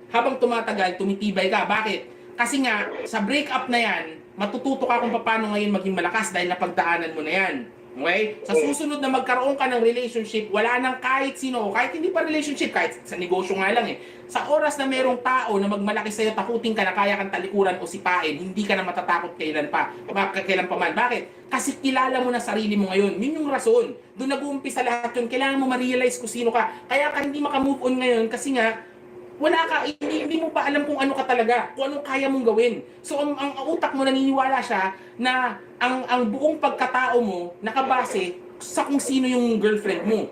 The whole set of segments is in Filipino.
habang tumatagal, tumitibay ka. Bakit? Kasi nga, sa breakup na yan, matututo ka kung paano ngayon maging malakas dahil napagdaanan mo na yan. Okay? Sa susunod na magkaroon ka ng relationship, wala nang kahit sino, kahit hindi pa relationship, kahit sa negosyo nga lang eh. Sa oras na merong tao na magmalaki sa'yo, takutin ka na kaya kang talikuran o sipain, hindi ka na matatakot kailan pa man. Bakit? Kasi kilala mo na sarili mo ngayon. Yun yung rason. Doon nag-uumpisa lahat yun. Kailangan mo ma-realize kung sino ka. Kaya ka hindi maka-move on ngayon kasi nga, wala ka, hindi mo pa alam kung ano ka talaga, kung anong kaya mong gawin. So ang utak mo naniniwala siya na ang buong pagkatao mo nakabase sa kung sino yung girlfriend mo.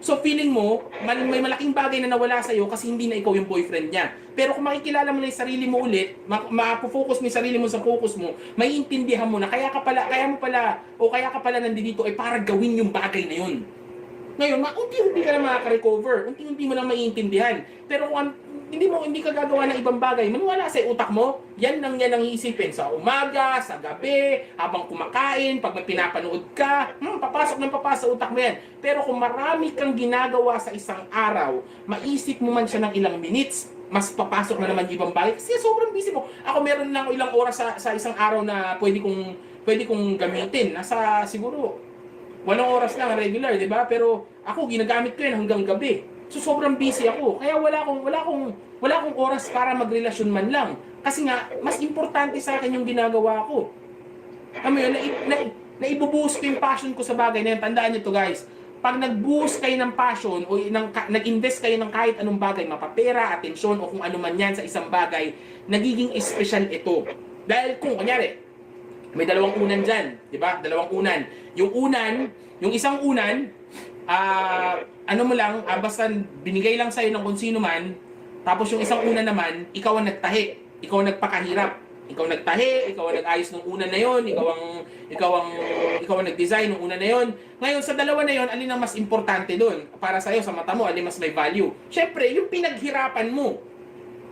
So feeling mo, may malaking bagay na nawala sa'yo kasi hindi na ikaw yung boyfriend niya. Pero kung makikilala mo na yung sarili mo ulit, mapofocus mo yung sarili mo sa focus mo, may intindihan mo na kaya ka pala nandito ay para gawin yung bagay na yun. Ngayon, unti-unti ka na makaka-recover. Unti-unti mo lang maiintindihan. Pero kung hindi ka gagawa ng ibang bagay, maniwala sa utak mo, yan ang iisipin. Sa umaga, sa gabi, habang kumakain, pag may pinapanood ka, papasok sa utak mo yan. Pero kung marami kang ginagawa sa isang araw, maisip mo man siya ng ilang minutes, mas papasok na naman yung ibang bagay. Kasi sobrang busy mo. Ako meron lang ilang oras sa isang araw na pwede kong gamitin. Nasa siguro 8 oras lang regular, 'di ba? Pero ako ginagamit ko 'yan hanggang gabi. So sobrang busy ako. Kaya wala akong oras para magrelasyon man lang. Kasi nga mas importante sa akin yung ginagawa ko. Alam mo yun, naibubuhos ko yung passion ko sa bagay na yan. Tandaan niyo to, guys. Pag nagbuhos kayo ng passion o nag-invest kayo ng kahit anong bagay, mapapera, atensyon o kung ano man yan sa isang bagay, nagiging special ito. Dahil kung kunyari, may dalawang unan dyan, di ba? Dalawang unan. Yung isang unan, basta binigay lang sa'yo ng kung sino man, tapos yung isang unan naman, ikaw ang nagtahi, ikaw ang nagpakahirap. Ikaw nagtahi, ikaw ang nag-ayos ng unan na yon, ikaw ang nag-design ng unan na yon. Ngayon, sa dalawa na yon, alin ang mas importante doon? Para sa'yo, sa mata mo, alin mas may value? Siyempre, yung pinaghirapan mo.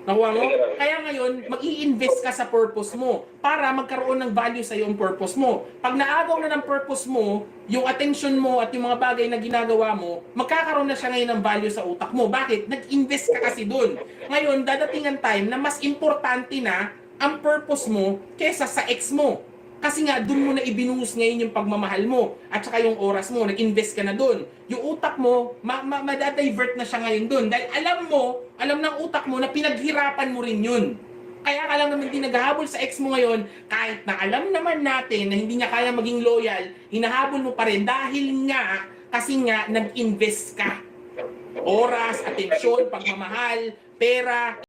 Nakuha mo? Kaya ngayon, mag-i-invest ka sa purpose mo para magkaroon ng value sa yung purpose mo. Pag naagaw na ng purpose mo, yung attention mo at yung mga bagay na ginagawa mo, magkakaroon na siya ngayon ng value sa utak mo. Bakit? Nag-invest ka kasi doon. Ngayon, dadating ang time na mas importante na ang purpose mo kesa sa ex mo. Kasi nga, doon mo na ibinuhos ngayon yung pagmamahal mo at saka yung oras mo, nag-invest ka na doon. Yung utak mo, madadivert na siya ngayon doon. Dahil alam ng utak mo na pinaghirapan mo rin yun. Kaya ka lang naman din naghahabol sa ex mo ngayon, kahit na alam naman natin na hindi niya kaya maging loyal, hinahabol mo pa rin dahil nga, kasi nga, nag-invest ka. Oras, atensyon, pagmamahal, pera,